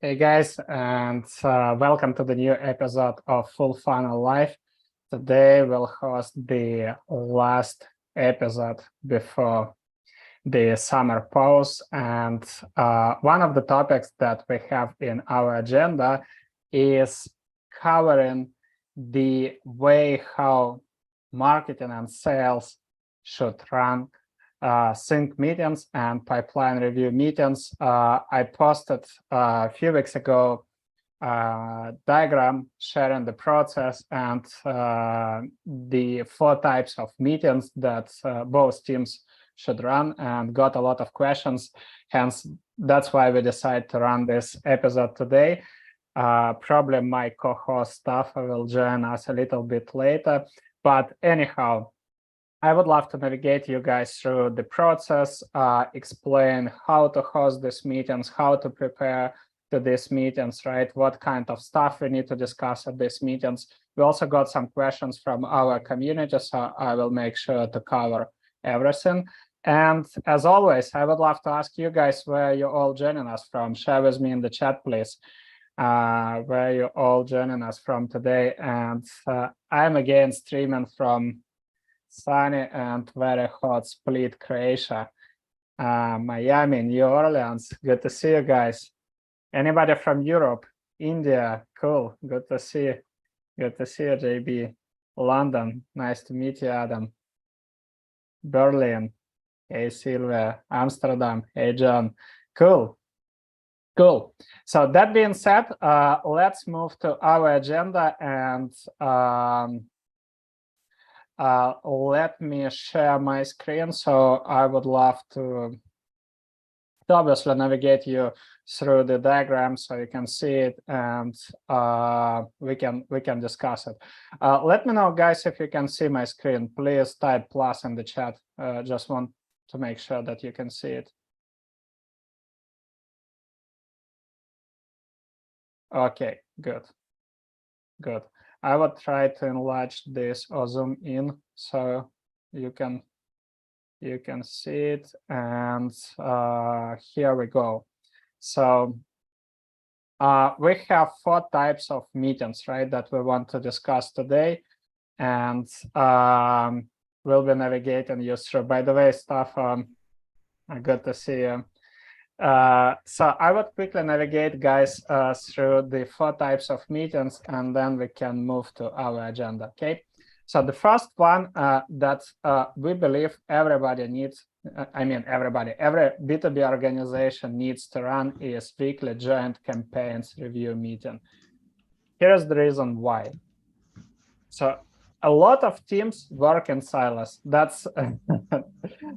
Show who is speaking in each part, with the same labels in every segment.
Speaker 1: Hey guys, and welcome to the new episode of Full Funnel Live. Today we'll host the last episode before the summer pause, and one of the topics that we have in our agenda is covering the way how marketing and sales should run sync meetings and pipeline review meetings. I posted a few weeks ago diagram sharing the process and the 4 types of meetings that both teams should run, and got a lot of questions. Hence, that's why we decided to run this episode today. Probably my co-host Stafa will join us a little bit later, but anyhow, I would love to navigate you guys through the process, explain how to host these meetings, how to prepare to these meetings, right? What kind of stuff we need to discuss at these meetings. We also got some questions from our community, so I will make sure to cover everything. And as always, I would love to ask you guys where you're all joining us from. Share with me in the chat, please, where you're all joining us from today. And I'm again streaming from sunny and very hot Split, Croatia, Miami, New Orleans. Good to see you guys. Anybody from Europe, India? Cool. Good to see you. Good to see you, JB. London. Nice to meet you, Adam. Berlin. Hey, Sylvia. Amsterdam. Hey, John. Cool. Cool. So that being said, let's move to our agenda, and let me share my screen. So I would love to obviously navigate you through the diagram so you can see it, and we can discuss it. Let me know, guys, if you can see my screen. Please type plus in the chat. Just want to make sure that you can see it. Okay, good. Good. I would try to enlarge this or zoom in so you can see it. And here we go. So we have 4 types of meetings, right, that we want to discuss today, and we'll be navigating you through. By the way, Stafa, good to see you. So I would quickly navigate, guys, through the 4 types of meetings, and then we can move to our agenda. Okay. So the first one that we believe everybody needs, every B2B organization needs to run is weekly joint campaigns review meeting. Here's the reason why. So a lot of teams work in silos. That's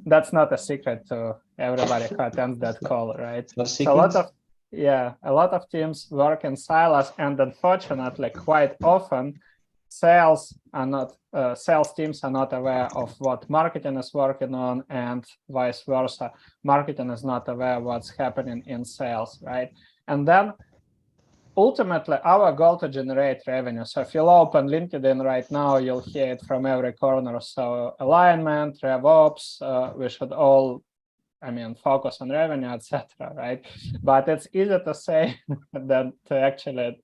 Speaker 1: that's not a secret to everybody who attends that call, right? So a lot of teams work in silos, and unfortunately, quite often, sales teams are not aware of what marketing is working on, and vice versa. Marketing is not aware of what's happening in sales, right? And then ultimately, our goal to generate revenue. So if you'll open LinkedIn right now, you'll hear it from every corner. So alignment, RevOps, we should all, focus on revenue, etc. Right? But it's easy to say than to actually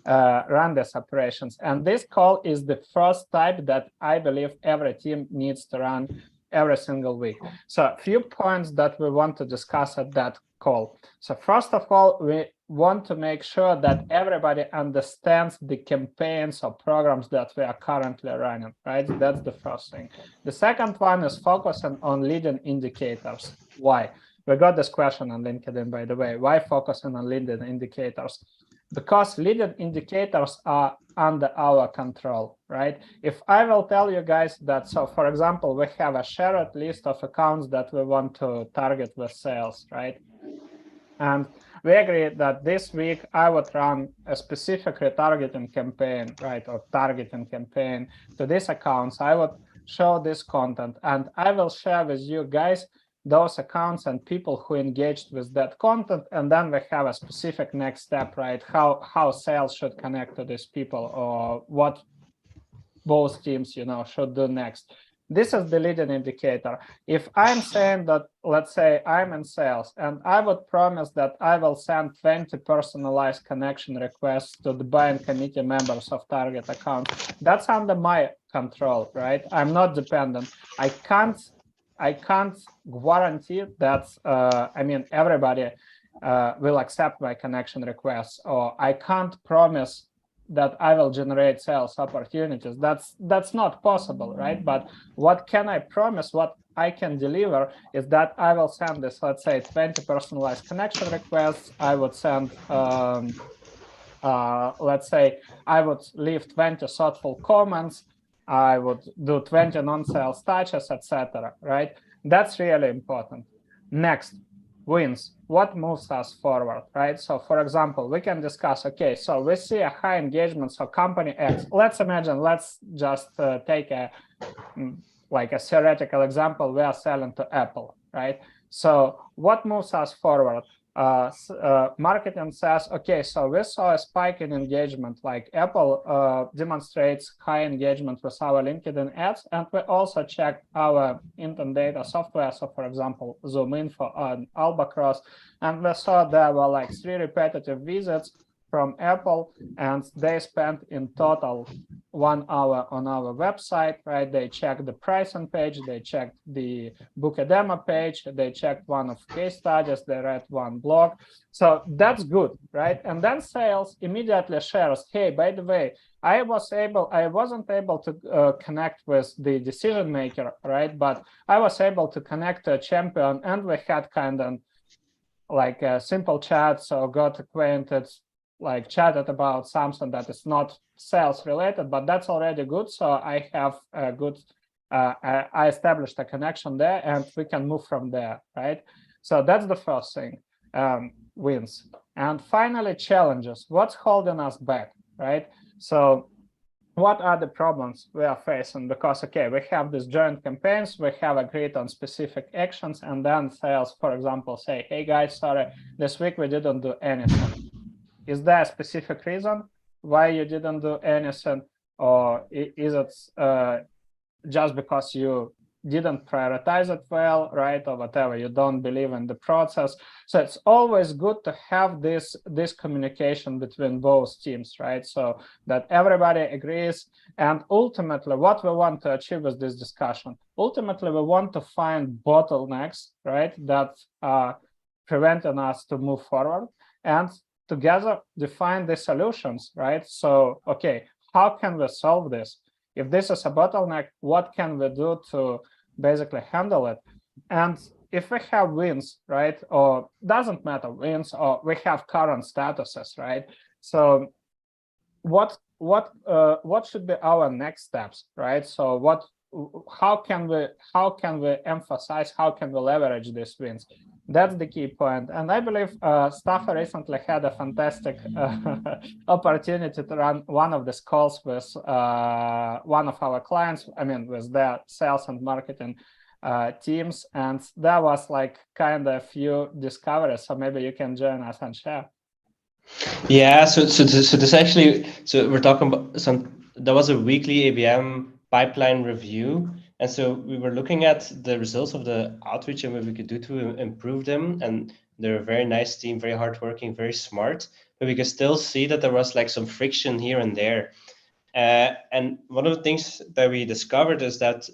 Speaker 1: run these operations. And this call is the first type that I believe every team needs to run every single week. So a few points that we want to discuss at that call. So first of all, we want to make sure that everybody understands the campaigns or programs that we are currently running, right? That's the first thing. The second one is focusing on leading indicators. Why? We got this question on LinkedIn, by the way. Why focusing on leading indicators? Because leading indicators are under our control, right? If I will tell you guys that, so for example, we have a shared list of accounts that we want to target with sales, right? And we agree that this week I would run a specific retargeting campaign, right, or targeting campaign to these accounts. I would show this content, and I will share with you guys those accounts and people who engaged with that content, and then we have a specific next step, right? How sales should connect to these people, or what both teams, should do next. This is the leading indicator. If I'm saying that, let's say I'm in sales, and I would promise that I will send 20 personalized connection requests to the buying committee members of target account, that's under my control, right? I'm not dependent. I can't guarantee that, I mean, everybody will accept my connection requests, or I can't promise that I will generate sales opportunities. That's not possible, right? But what can I promise, what I can deliver is that I will send this, let's say, 20 personalized connection requests. I would send, let's say, I would leave 20 thoughtful comments. I would do 20 non-sales touches, etc. Right? That's really important. Next, wins. What moves us forward, right? So, for example, we can discuss, okay, so we see a high engagement, so company X. Let's imagine, let's just take a theoretical example. We are selling to Apple, right? So what moves us forward? Marketing says, okay, so we saw a spike in engagement, like Apple demonstrates high engagement with our LinkedIn ads, and we also checked our intent data software, so for example, ZoomInfo and Albacross, and we saw there were like 3 repetitive visits from Apple, and they spent in total 1 hour on our website, right? They checked the pricing page, they checked the book a demo page, they checked one of case studies, they read 1 blog. So that's good, right? And then sales immediately shares, hey, by the way, I wasn't able to connect with the decision maker, right? But I was able to connect to a champion, and we had kind of like a simple chat, so got acquainted, like chatted about something that is not sales related, but that's already good. So I have a good, I established a connection there, and we can move from there, right? So that's the first thing, wins. And finally, challenges. What's holding us back, right? So what are the problems we are facing? Because, okay, we have these joint campaigns, we have agreed on specific actions, and then sales, for example, say, hey guys, sorry, this week we didn't do anything. Is there a specific reason why you didn't do anything, or is it just because you didn't prioritize it well, right, or whatever, you don't believe in the process? So it's always good to have this communication between both teams, right, so that everybody agrees. And ultimately, what we want to achieve with this discussion, ultimately we want to find bottlenecks, right, that are preventing us to move forward, and together define the solutions, right? So, okay, how can we solve this? If this is a bottleneck, what can we do to basically handle it? And if we have wins, right, or doesn't matter, wins, or we have current statuses, right? So what should be our next steps, right? So how can we emphasize, how can we leverage these wins? That's the key point. And I believe Staffan recently had a fantastic opportunity to run one of these calls with one of our clients, I mean, with their sales and marketing teams. And there was like kind of a few discoveries. So maybe you can join us and share.
Speaker 2: Yeah, so this actually, so we're talking about there was a weekly ABM pipeline review. And so we were looking at the results of the outreach and what we could do to improve them. And they're a very nice team, very hardworking, very smart. But we could still see that there was like some friction here and there. And one of the things that we discovered is that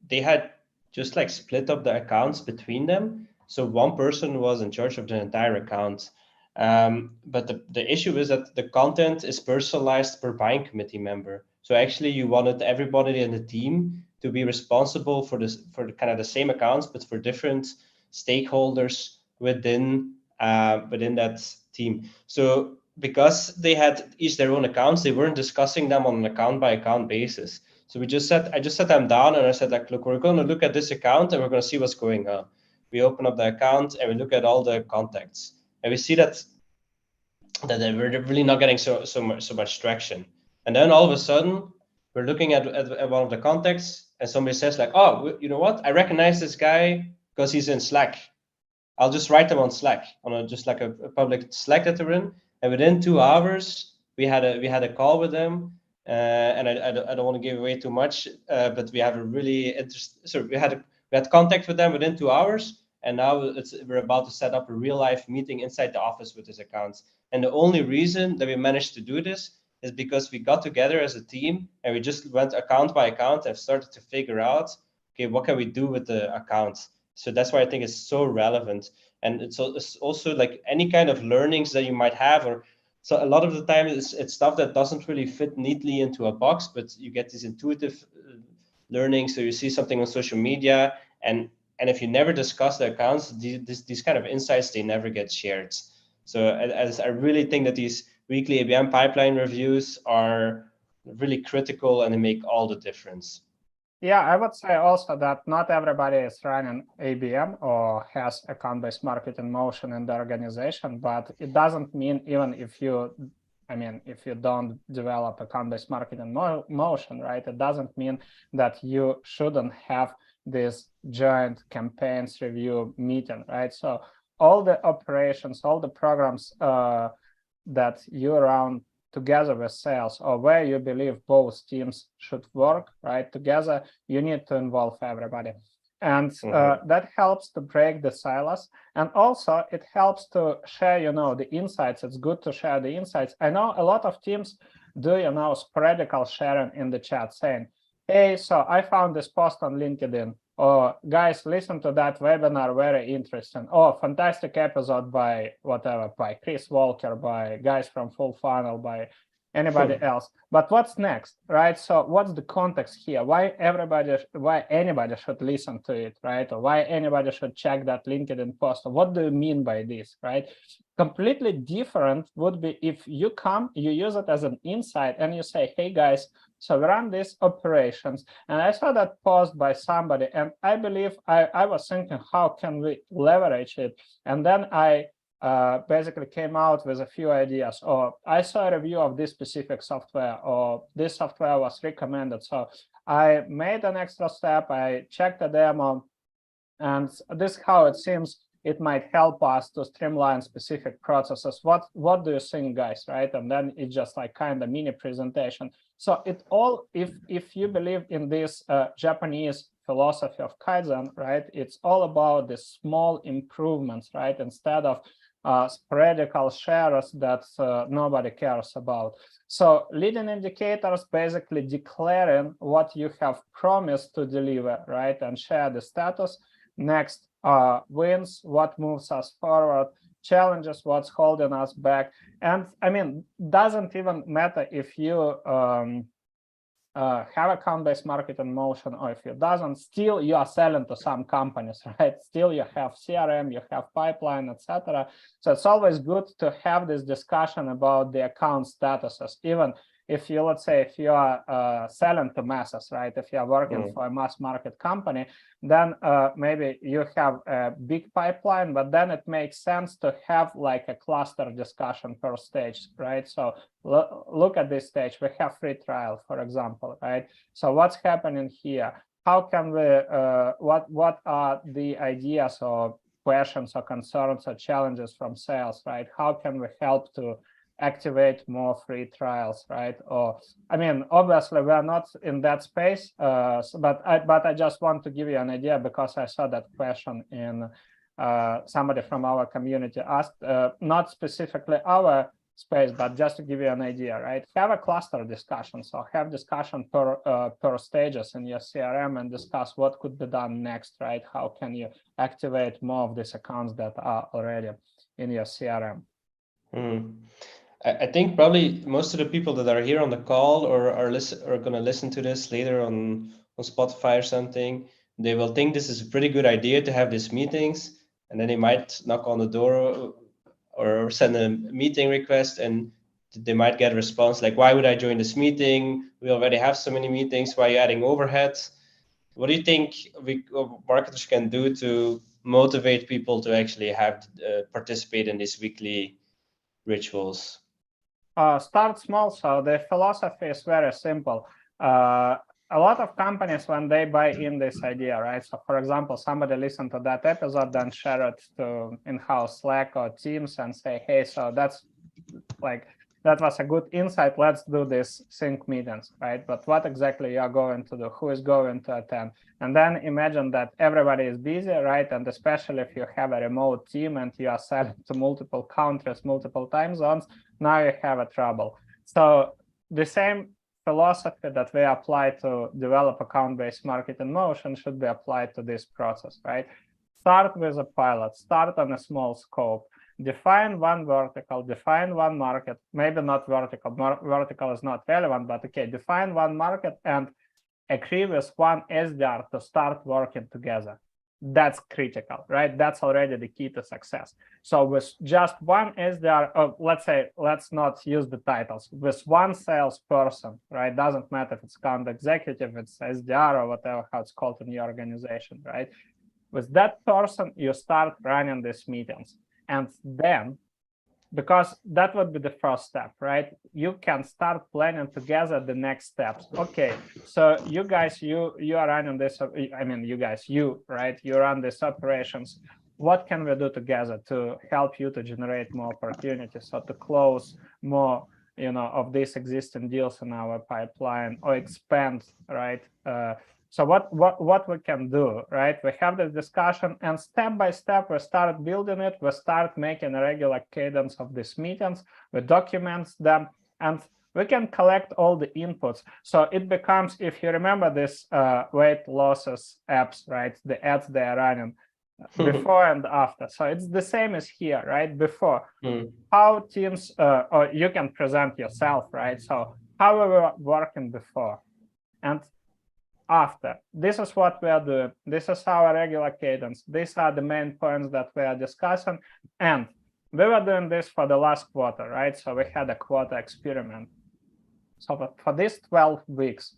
Speaker 2: they had just like split up the accounts between them. So one person was in charge of the entire account. But the issue is that the content is personalized per buying committee member. So actually you wanted everybody in the team to be responsible for this, for kind of the same accounts, but for different stakeholders within that team. So because they had each their own accounts, they weren't discussing them on an account by account basis. So I just set them down and I said, like, look, we're going to look at this account and we're going to see what's going on. We open up the account and we look at all the contacts. And we see that we're really not getting so much traction. And then all of a sudden, we're looking at one of the contacts, and somebody says like, "Oh, you know what? I recognize this guy because he's in Slack. I'll just write him on Slack, on just like a public Slack that they're in." And within 2 hours, we had a call with them. and I don't want to give away too much, but we have a really interesting. So we had contact with them within 2 hours, and now we're about to set up a real life meeting inside the office with these accounts. And the only reason that we managed to do this is because we got together as a team and we just went account by account and started to figure out, okay, what can we do with the accounts? So that's why I think it's so relevant. And it's also like any kind of learnings that you might have, or so a lot of the time it's stuff that doesn't really fit neatly into a box, but you get these intuitive learning. So you see something on social media, and if you never discuss the accounts, these kind of insights, they never get shared. So as I really think that these weekly ABM pipeline reviews are really critical, and they make all the difference.
Speaker 1: Yeah, I would say also that not everybody is running ABM or has account-based marketing motion in the organization, but it doesn't mean even if you, if you don't develop account-based marketing motion, right? It doesn't mean that you shouldn't have this joint campaigns review meeting, right? So all the operations, all the programs that you run together with sales, or where you believe both teams should work right together, you need to involve everybody. And that helps to break the silos. And also it helps to share, the insights. It's good to share the insights. I know a lot of teams do, sporadical sharing in the chat saying, hey, so I found this post on LinkedIn. Or guys, listen to that webinar, very interesting. Oh, fantastic episode by whatever, by Chris Walker, by guys from Full Funnel, by anybody else. But what's next, right? So what's the context here? Why anybody should listen to it, right? Or why anybody should check that LinkedIn post? Or what do you mean by this, right? Completely different would be if you use it as an insight and you say, hey guys, so we run these operations, and I saw that post by somebody, and I believe I was thinking, how can we leverage it? And then I basically came out with a few ideas, or I saw a review of this specific software, or this software was recommended. So I made an extra step, I checked the demo, and this is how it seems it might help us to streamline specific processes. What do you think, guys, right? And then it's just like kind of mini presentation. So it all, if you believe in this Japanese philosophy of Kaizen, right, it's all about the small improvements, right, instead of sporadical shares that nobody cares about. So leading indicators basically declaring what you have promised to deliver, right, and share the status. Next, wins, what moves us forward, challenges, what's holding us back. And doesn't even matter if you have account-based marketing motion, or if you doesn't, still you are selling to some companies, right? Still you have CRM, you have pipeline, etc. So it's always good to have this discussion about the account statuses, even if you, let's say, if you are selling to masses, right? If you are working for a mass market company, then maybe you have a big pipeline, but then it makes sense to have like a cluster discussion per stage, right? So look at this stage. We have free trial, for example, right? So what's happening here? How can we, what are the ideas or questions or concerns or challenges from sales, right? How can we help to activate more free trials, right? Or obviously we are not in that space, but I just want to give you an idea because I saw that question in somebody from our community asked, not specifically our space, but just to give you an idea, right? Have a cluster discussion. So have discussion per stages in your CRM and discuss what could be done next, right? How can you activate more of these accounts that are already in your CRM?
Speaker 2: I think probably most of the people that are here on the call or are going to listen to this later on Spotify or something, they will think this is a pretty good idea to have these meetings, and then they might knock on the door or send a meeting request, and they might get a response like, why would I join this meeting? We already have so many meetings. Why are you adding overhead? What do you think marketers can do to motivate people to actually have participate in these weekly rituals?
Speaker 1: Start small. So the philosophy is very simple. A lot of companies, when they buy in this idea, right? So for example, somebody listened to that episode, then share it to in-house Slack or Teams and say, hey, so that's like, that was a good insight. Let's do this sync meetings, right? But what exactly you are going to do? Who is going to attend? And then imagine that everybody is busy, right? And especially if you have a remote team and you are selling to multiple countries, multiple time zones, now you have a trouble. So the same philosophy that we apply to develop account-based marketing motion should be applied to this process, right? Start with a pilot, start on a small scope, define one vertical, define one market, maybe not vertical, vertical is not relevant, but okay, define one market and agree with one SDR to start working together. That's critical, right? That's already the key to success. So with just one SDR, let's say, let's not use the titles, with one salesperson, right? Doesn't matter if it's account executive, it's SDR or whatever, how it's called in your organization, right? With that person, you start running these meetings. And then, because that would be the first step, right? You can start planning together the next steps. Okay, so you guys, you are running this, I mean, you guys, right? You run these operations. What can we do together to help you to generate more opportunities or to close more, of these existing deals in our pipeline or expand, right? So what we can do, right? We have this discussion, and step by step, we start building it. We start making a regular cadence of these meetings. We document them, and we can collect all the inputs. So it becomes, if you remember this weight losses apps, right? The ads they are running before and after. So it's the same as here, right? Before, how teams, or you can present yourself, right? So how we were working before, and after. This is what we are doing. This is our regular cadence. These are the main points that we are discussing. And we were doing this for the last quarter, right? So we had a quarter experiment. So for these 12 weeks,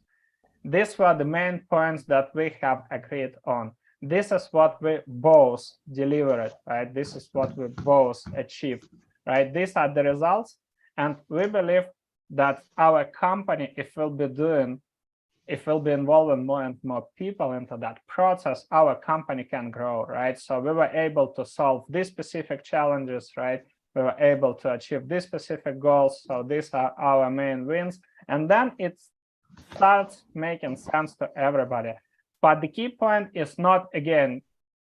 Speaker 1: these were the main points that we have agreed on. This is what we both delivered, right? This is what we both achieved, right? These are the results. And we believe that our company, if we'll be involving more and more people into that process, our company can grow, right? So we were able to solve these specific challenges, right? We were able to achieve these specific goals. So these are our main wins. And then it starts making sense to everybody. But the key point is not, again,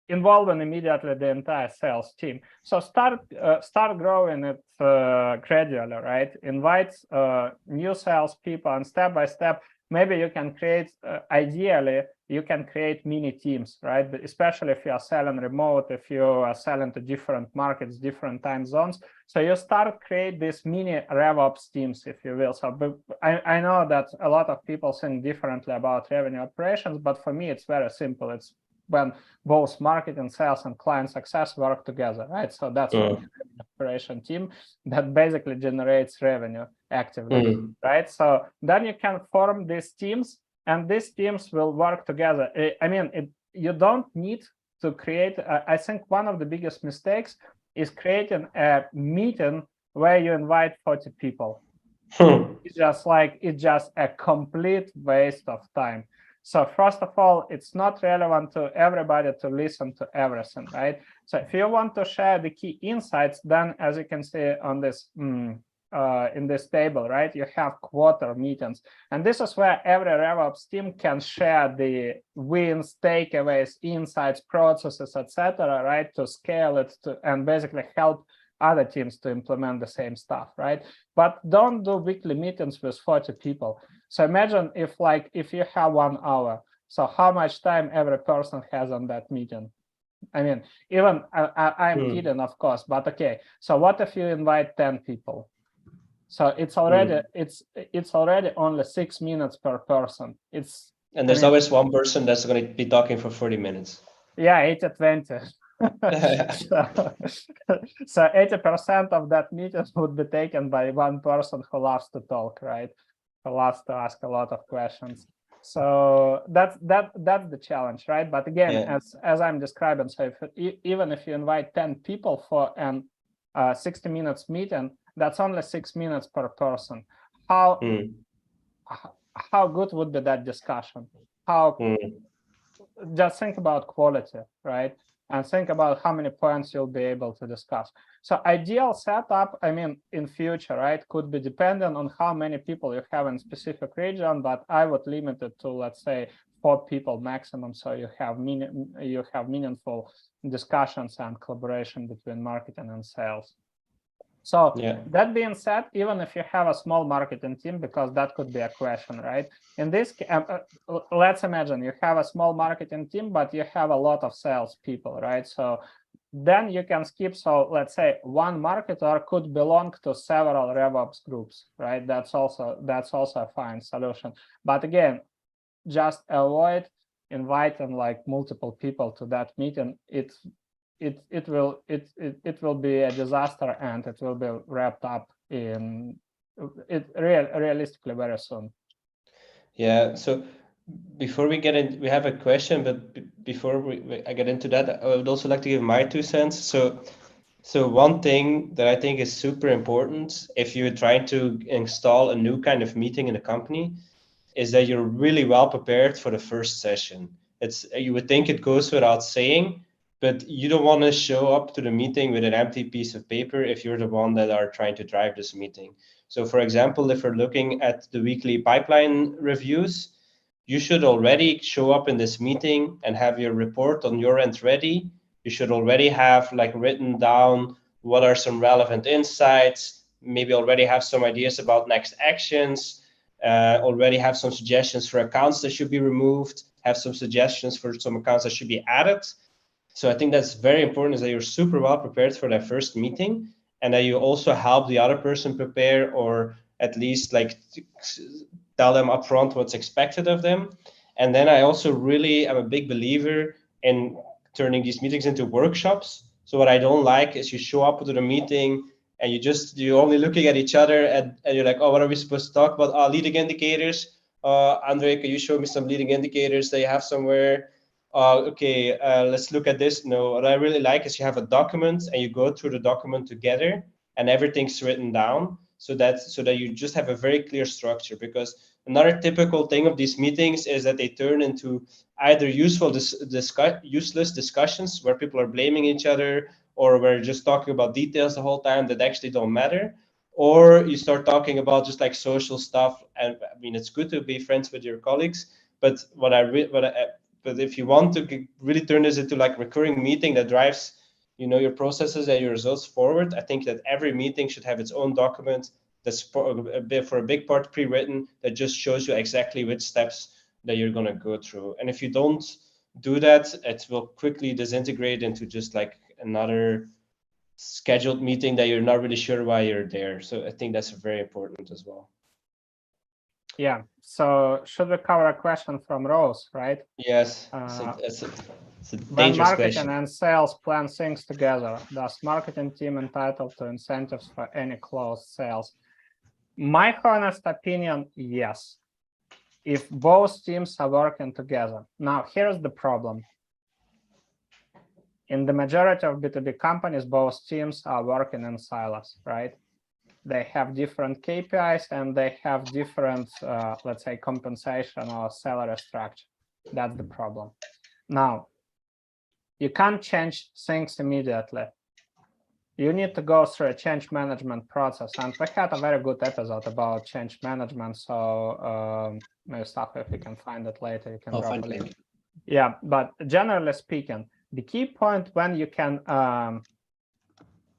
Speaker 1: involving immediately the entire sales team. So start growing it gradually, right? Invite new sales people, and step by step, maybe you can create, ideally, you can create mini teams, right? But especially if you are selling remote, if you are selling to different markets, different time zones. So you start create these mini RevOps teams, if you will. So but I know that a lot of people think differently about revenue operations, but for me, it's very simple. It's when both marketing, sales, and client success work together, right? So that's an operation team that basically generates revenue actively, right? So then you can form these teams, and these teams will work together. I mean, you don't need to create, I think one of the biggest mistakes is creating a meeting where you invite 40 people. It's just a complete waste of time. So first of all, it's not relevant to everybody to listen to everything, right? So if you want to share the key insights, then as you can see on this in this table, right, you have quarter meetings, and this is where every RevOps team can share the wins, takeaways, insights, processes, etc., right, to scale it to and basically help other teams to implement the same stuff, right? But don't do weekly meetings with 40 people. So imagine if you have 1 hour, so how much time every person has on that meeting? I mean, even I'm kidding, of course, but okay. So what if you invite 10 people? So it's already it's already only 6 minutes per person.
Speaker 2: And there's always one person that's going to be talking for 40 minutes.
Speaker 1: Yeah, 80-20. So 80% of that meeting would be taken by one person who loves to talk, right? Who loves to ask a lot of questions. So that's the challenge, right? But again, as I'm describing, so even if you invite 10 people for an 60 minutes meeting, that's only 6 minutes per person. How good would be that discussion? Just think about quality, right? and think about how many points you'll be able to discuss. So ideal setup, I mean, in future, right, could be dependent on how many people you have in specific region, but I would limit it to, let's say, 4 people maximum, so you have meaningful discussions and collaboration between marketing and sales. So that being said, even if you have a small marketing team, because that could be a question, right? In this, let's imagine you have a small marketing team, but you have a lot of sales people, right? So then you can skip. So let's say one marketer could belong to several RevOps groups, right? That's also a fine solution. But again, just avoid inviting like multiple people to that meeting. It will be a disaster, and it will be wrapped up in realistically very soon.
Speaker 2: Yeah. So before we get in, we have a question, but before I get into that, I would also like to give my 2 cents. So one thing that I think is super important if you're trying to install a new kind of meeting in a company is that you're really well prepared for the first session. You would think it goes without saying, but you don't want to show up to the meeting with an empty piece of paper if you're the one that are trying to drive this meeting. So for example, if we're looking at the weekly pipeline reviews, you should already show up in this meeting and have your report on your end ready. You should already have like written down what are some relevant insights, maybe already have some ideas about next actions, already have some suggestions for accounts that should be removed, have some suggestions for some accounts that should be added. So I think that's very important, is that you're super well prepared for that first meeting, and that you also help the other person prepare, or at least like tell them upfront what's expected of them. And then I also really am a big believer in turning these meetings into workshops. So what I don't like is you show up to the meeting and you're only looking at each other, and you're like, oh, what are we supposed to talk about? Leading indicators. Andre, can you show me some leading indicators that you have somewhere? Okay, let's look at this. No, what I really like is you have a document and you go through the document together and everything's written down, so that you just have a very clear structure. Because another typical thing of these meetings is that they turn into either useless discussions where people are blaming each other, or we're just talking about details the whole time that actually don't matter, or you start talking about just like social stuff. And I mean, it's good to be friends with your colleagues, but but if you want to really turn this into like recurring meeting that drives, your processes and your results forward, I think that every meeting should have its own document that's for a big part pre-written, that just shows you exactly which steps that you're going to go through. And if you don't do that, it will quickly disintegrate into just like another scheduled meeting that you're not really sure why you're there. So I think that's very important as well.
Speaker 1: Yeah. So should we cover a question from Rose, right?
Speaker 2: Yes. It's a
Speaker 1: when
Speaker 2: dangerous
Speaker 1: marketing
Speaker 2: question.
Speaker 1: And sales plan things together, does marketing team entitled to incentives for any closed sales? My honest opinion, yes, if both teams are working together. Now, here's the problem. In the majority of B2B companies, both teams are working in silos, right? They have different KPIs and they have different, let's say, compensation or salary structure. That's the problem. Now, you can't change things immediately. You need to go through a change management process. And we had a very good episode about change management. So maybe stuff, if you can find it later, you can drop a link. Yeah, but generally speaking, the key point when you can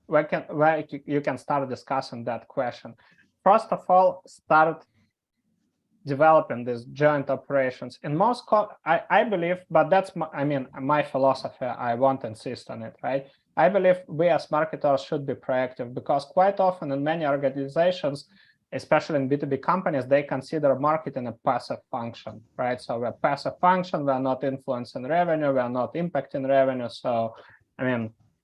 Speaker 1: where you can start discussing that question. First of all, start developing these joint operations. In most, I believe, but that's my philosophy. I won't insist on it, right? I believe we as marketers should be proactive, because quite often in many organizations, especially in B2B companies, they consider marketing a passive function, right? So we're a passive function, we're not influencing revenue, we're not impacting revenue. So,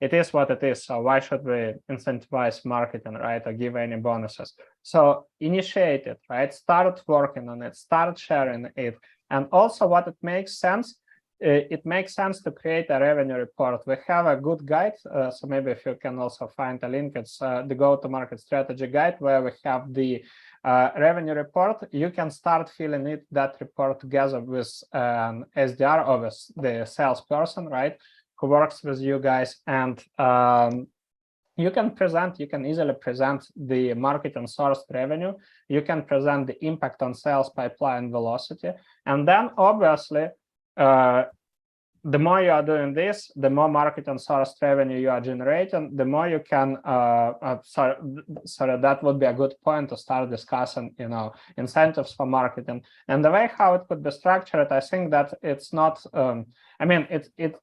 Speaker 1: it is what it is. So why should we incentivize marketing, right? Or give any bonuses? So initiate it, right? Start working on it, start sharing it. And also what it makes sense, it makes sense to create a revenue report. We have a good guide. So maybe if you can also find a link, it's the go-to-market strategy guide, where we have the revenue report. You can start filling that report together with an SDR or with the salesperson, right? who works with you guys, and you can easily present the marketing sourced revenue. You can present the impact on sales pipeline velocity. And then obviously, the more you are doing this, the more marketing sourced revenue you are generating, the more you can, sorry, that would be a good point to start discussing, incentives for marketing. And the way how it could be structured, I think that it's not, I mean, it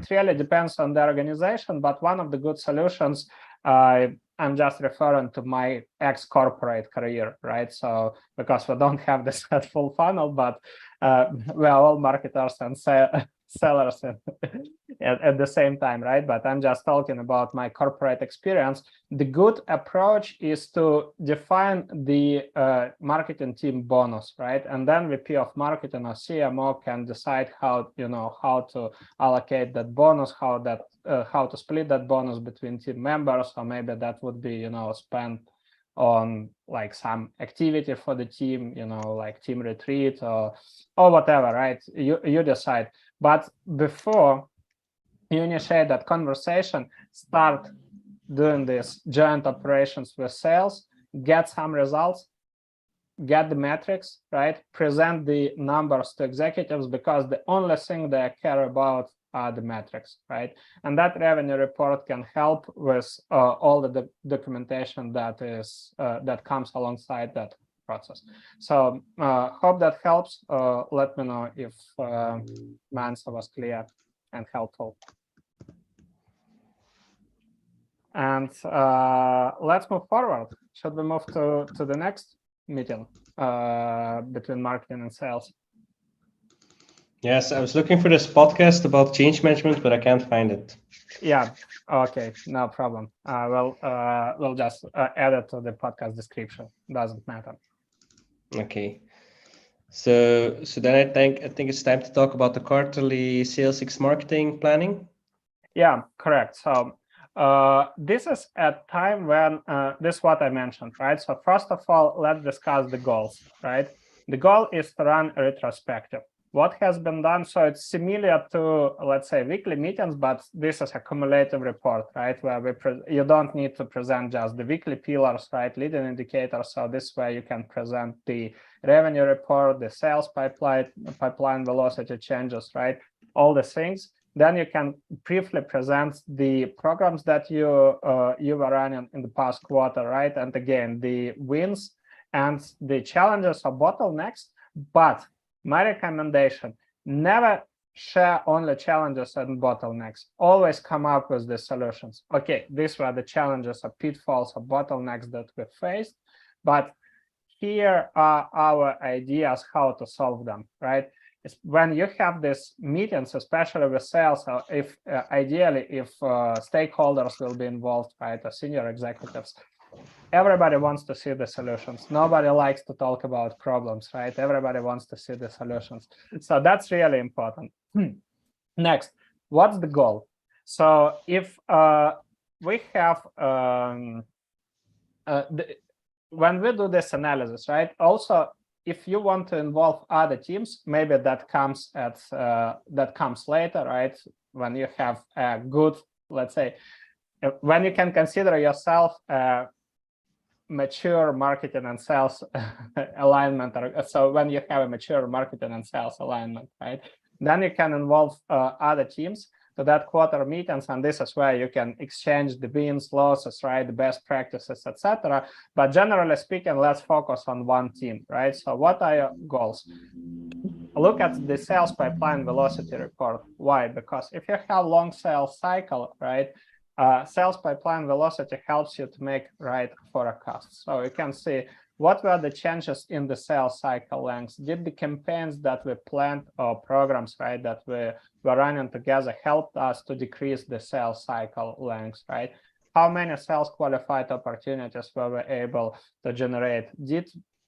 Speaker 1: really depends on the organization, but one of the good solutions, I'm just referring to my ex-corporate career, right? So because we don't have this at full funnel, but we are all marketers and sellers at the same time, right? But I'm just talking about my corporate experience. The good approach is to define the marketing team bonus, right? And then VP of marketing or CMO can decide how to allocate that bonus, how to split that bonus between team members, or maybe that would be spent on like some activity for the team, like team retreat or whatever, right? You decide. But before you initiate that conversation, start doing this joint operations with sales, get some results, get the metrics, right? Present the numbers to executives, because the only thing they care about are the metrics, right? And that revenue report can help with all the documentation that comes alongside that process. So hope that helps. Let me know if my answer was clear and helpful. And let's move forward. Should we move to the next meeting between marketing and sales?
Speaker 2: Yes, I was looking for this podcast about change management, but I can't find it.
Speaker 1: Yeah, okay, no problem. We'll just add it to the podcast description. Doesn't matter.
Speaker 2: Okay. So then I think it's time to talk about the quarterly sales X marketing planning.
Speaker 1: Yeah, correct. So this is a time when this is what I mentioned, right? So first of all, let's discuss the goals, right? The goal is to run a retrospective. What has been done? So it's similar to, let's say, weekly meetings, but this is a cumulative report, right? Where you don't need to present just the weekly pillars, right? Leading indicators. So this way you can present the revenue report, the sales pipeline velocity changes, right? All the things. Then you can briefly present the programs that you were running in the past quarter, right? And again, the wins and the challenges or bottlenecks. But my recommendation, never share only challenges and bottlenecks. Always come up with the solutions. Okay, these were the challenges or pitfalls or bottlenecks that we faced, but here are our ideas how to solve them, right? When you have these meetings, especially with sales, or if ideally if stakeholders will be involved, right, or senior executives, everybody wants to see the solutions. Nobody likes to talk about problems, right? Everybody wants to see the solutions. So that's really important. Next, what's the goal? So if we have when we do this analysis, right? Also, if you want to involve other teams, maybe that comes later, right? When you have a good, let's say, when you can consider yourself mature marketing and sales alignment, so when you have a mature marketing and sales alignment, right, then you can involve other teams to that quarter meetings, and this is where you can exchange the wins, losses, right, the best practices, etc. But generally speaking, let's focus on one team, right? So what are your goals? Look at the sales pipeline velocity report. Why? Because if you have long sales cycle, right, sales pipeline velocity helps you to make right forecasts. So you can see what were the changes in the sales cycle lengths. Did the campaigns that we planned or programs, right, that we were running together helped us to decrease the sales cycle lengths, right? How many sales qualified opportunities were we able to generate?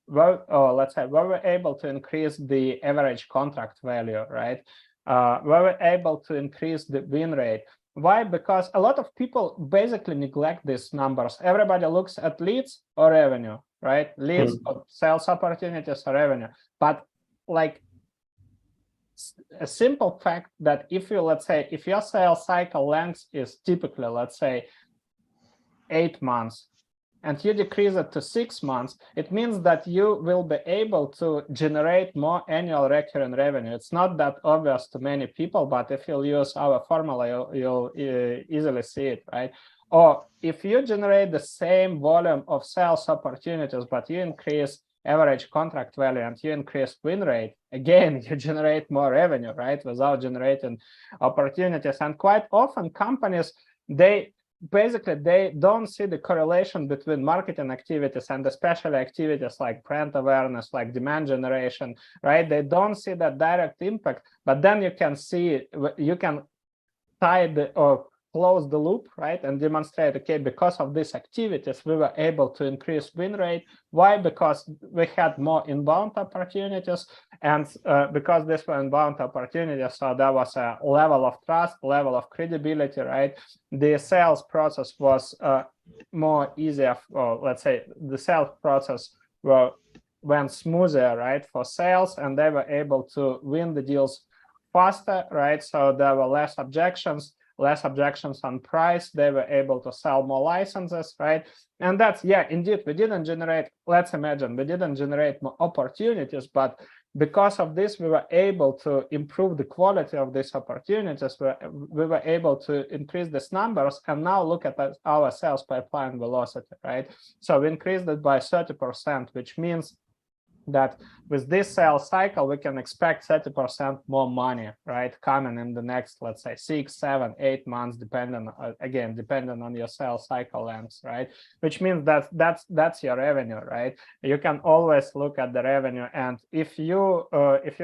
Speaker 1: Let's say, were we able to increase the average contract value, right? Were we able to increase the win rate? Why? Because a lot of people basically neglect these numbers. Everybody looks at leads or revenue, right? Leads or sales opportunities or revenue. But like a simple fact that if you, let's say, if your sales cycle length is typically, let's say, 8 months, and you decrease it to 6 months, it means that you will be able to generate more annual recurring revenue. It's not that obvious to many people, but if you'll use our formula, you'll easily see it, right? Or if you generate the same volume of sales opportunities, but you increase average contract value and you increase win rate, again, you generate more revenue, right, without generating opportunities. And quite often companies, they don't see the correlation between marketing activities and especially activities like brand awareness, like demand generation, right? They don't see that direct impact, but then you can see, you can tie the or close the loop, right, and demonstrate, okay, because of these activities, we were able to increase win rate. Why? Because we had more inbound opportunities, and because these were inbound opportunities, so there was a level of trust, level of credibility, right? The sales process was more easier, or let's say the sales process went smoother, right, for sales, and they were able to win the deals faster, right? So there were less objections on price. They were able to sell more licenses, right? And that's, yeah, indeed, we didn't generate, let's imagine, we didn't generate more opportunities, but because of this, we were able to improve the quality of these opportunities. We were able to increase these numbers, and now look at our sales pipeline velocity, right? So we increased it by 30%, which means that with this sales cycle, we can expect 30% more money, right, coming in the next, let's say, 6, 7, 8 months, depending on your sales cycle length, right? Which means that that's your revenue, right? You can always look at the revenue, and if you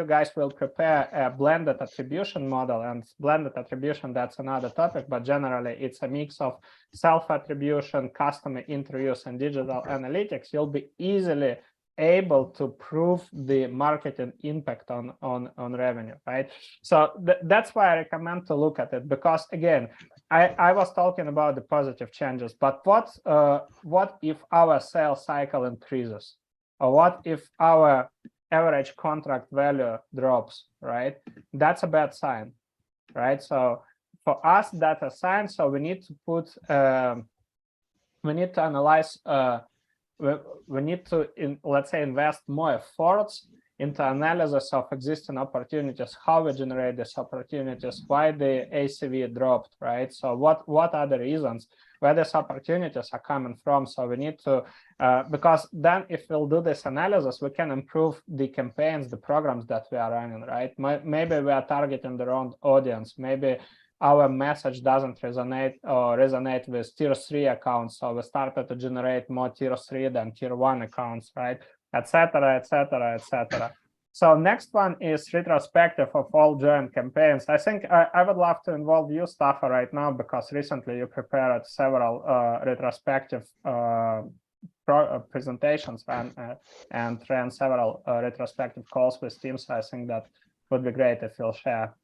Speaker 1: guys will prepare a blended attribution model, and blended attribution, that's another topic, but generally it's a mix of self-attribution, customer interviews, and digital analytics, you'll be easily able to prove the marketing impact on revenue, right? So that's why I recommend to look at it, because again, I was talking about the positive changes, but what if our sales cycle increases, or what if our average contract value drops, right? That's a bad sign, right? So for us, that's a sign. So we need to put we need to analyze we need to, let's say, invest more efforts into analysis of existing opportunities, how we generate these opportunities, why the ACV dropped, right? So what are the reasons where these opportunities are coming from? So we need to, because then if we'll do this analysis, we can improve the campaigns, the programs that we are running, right? Maybe we are targeting the wrong audience. Maybe our message doesn't resonate with tier 3 accounts, so we started to generate more tier 3 than tier 1 accounts, right, etc., etc., etc. So next one is retrospective of all joint campaigns. I think I would love to involve you, Staffan, right now, because recently you prepared several retrospective presentations and ran several retrospective calls with teams. So I think that would be great if you'll share.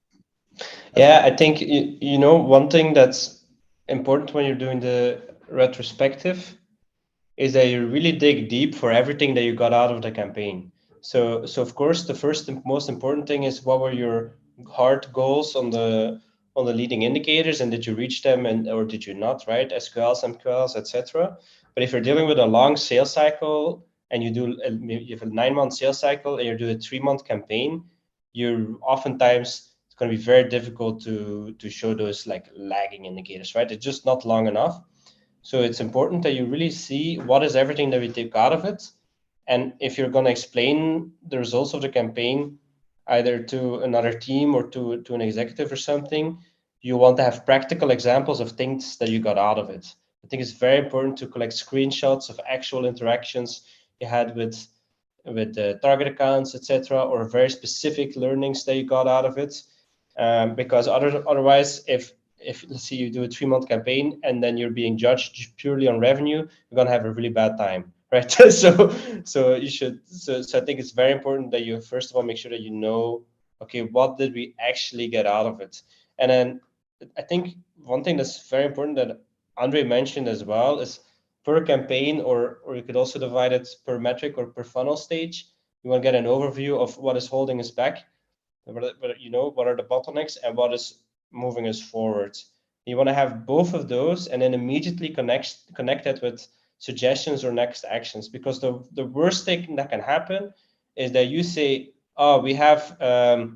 Speaker 2: Yeah, I think, you know, one thing that's important when you're doing the retrospective is that you really dig deep for everything that you got out of the campaign. So of course, the first and most important thing is, what were your hard goals on the leading indicators, and did you reach them, or did you not, right? SQLs, MQLs, etc. But if you're dealing with a long sales cycle, and you have a 9-month sales cycle, and you're doing a 3-month campaign, you're oftentimes, going to be very difficult to show those like lagging indicators, right? It's just not long enough. So it's important that you really see what is everything that we take out of it. And if you're going to explain the results of the campaign, either to another team or to an executive or something, you want to have practical examples of things that you got out of it. I think it's very important to collect screenshots of actual interactions you had with the target accounts, etc., or very specific learnings that you got out of it. Because otherwise, if let's say you do a 3-month campaign and then you're being judged purely on revenue, you're gonna have a really bad time, right? so you should. So I think it's very important that you first of all make sure that you know, okay, what did we actually get out of it? And then I think one thing that's very important that Andre mentioned as well is per campaign, or you could also divide it per metric or per funnel stage. You want to get an overview of what is holding us back. you know, what are the bottlenecks and what is moving us forward. You want to have both of those and then immediately connect that with suggestions or next actions, because the worst thing that can happen is that you say, oh, we have a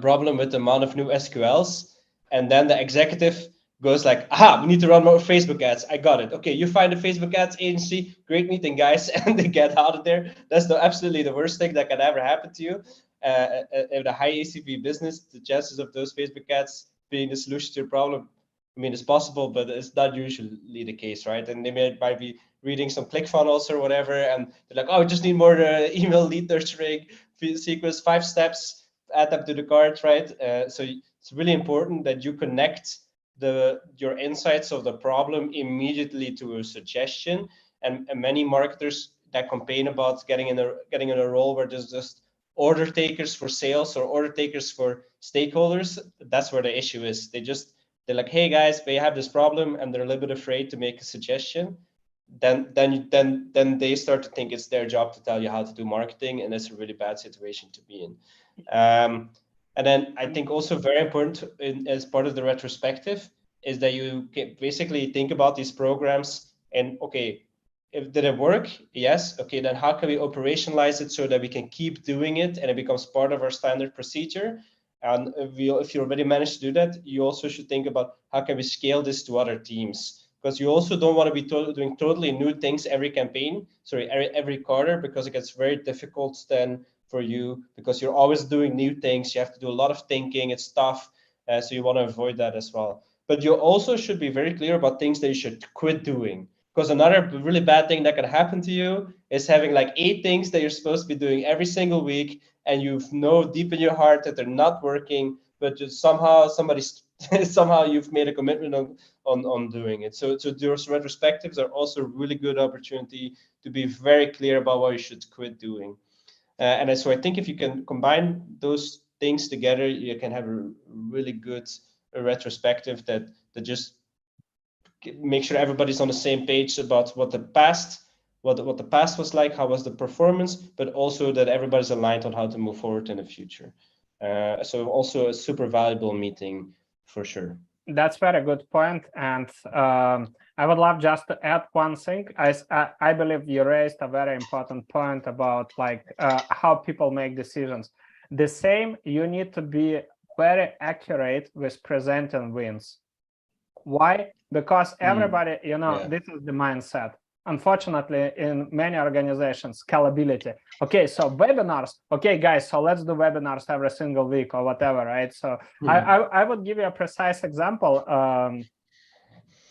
Speaker 2: problem with the amount of new SQLs, and then the executive goes like, aha, we need to run more Facebook ads. I got it. Okay, you find a Facebook ads agency, great meeting, guys, and they get out of there. That's absolutely the worst thing that can ever happen to you. In a high ACV business, the chances of those Facebook ads being the solution to your problem, I mean, it's possible, but it's not usually the case, right? And they might be reading some ClickFunnels or whatever, and they're like, oh, we just need more email lead nurturing sequence, 5 steps, add them to the cart, right? So it's really important that you connect your insights of the problem immediately to a suggestion. And many marketers that complain about getting in a role where there's just order takers for sales or order takers for stakeholders, that's where the issue is. They're like, hey guys, we have this problem, and they're a little bit afraid to make a suggestion. Then they start to think it's their job to tell you how to do marketing, and it's a really bad situation to be in. And then I think also very important as part of the retrospective is that you basically think about these programs and, okay, did it work? Yes. Okay, then how can we operationalize it so that we can keep doing it and it becomes part of our standard procedure? And if you already managed to do that, you also should think about how can we scale this to other teams, because you also don't want to be doing totally new things every campaign, every quarter, because it gets very difficult then for you, because you're always doing new things. You have to do a lot of thinking. It's tough. So you want to avoid that as well. But you also should be very clear about things that you should quit doing. Because another really bad thing that can happen to you is having like 8 things that you're supposed to be doing every single week, and you know deep in your heart that they're not working, but just somehow you've made a commitment on doing it. So those retrospectives are also a really good opportunity to be very clear about what you should quit doing. And so I think if you can combine those things together, you can have a really good retrospective that just make sure everybody's on the same page about what the past was like, how was the performance, but also that everybody's aligned on how to move forward in the future. So also a super valuable meeting for sure.
Speaker 1: That's very good point. And I would love just to add one thing. I believe you raised a very important point about like how people make decisions. The same, you need to be very accurate with presenting wins. Why? Because everybody, you know, this is the mindset. Unfortunately, in many organizations, scalability. Okay, so webinars. Okay, guys, so let's do webinars every single week or whatever, right? So I would give you a precise example.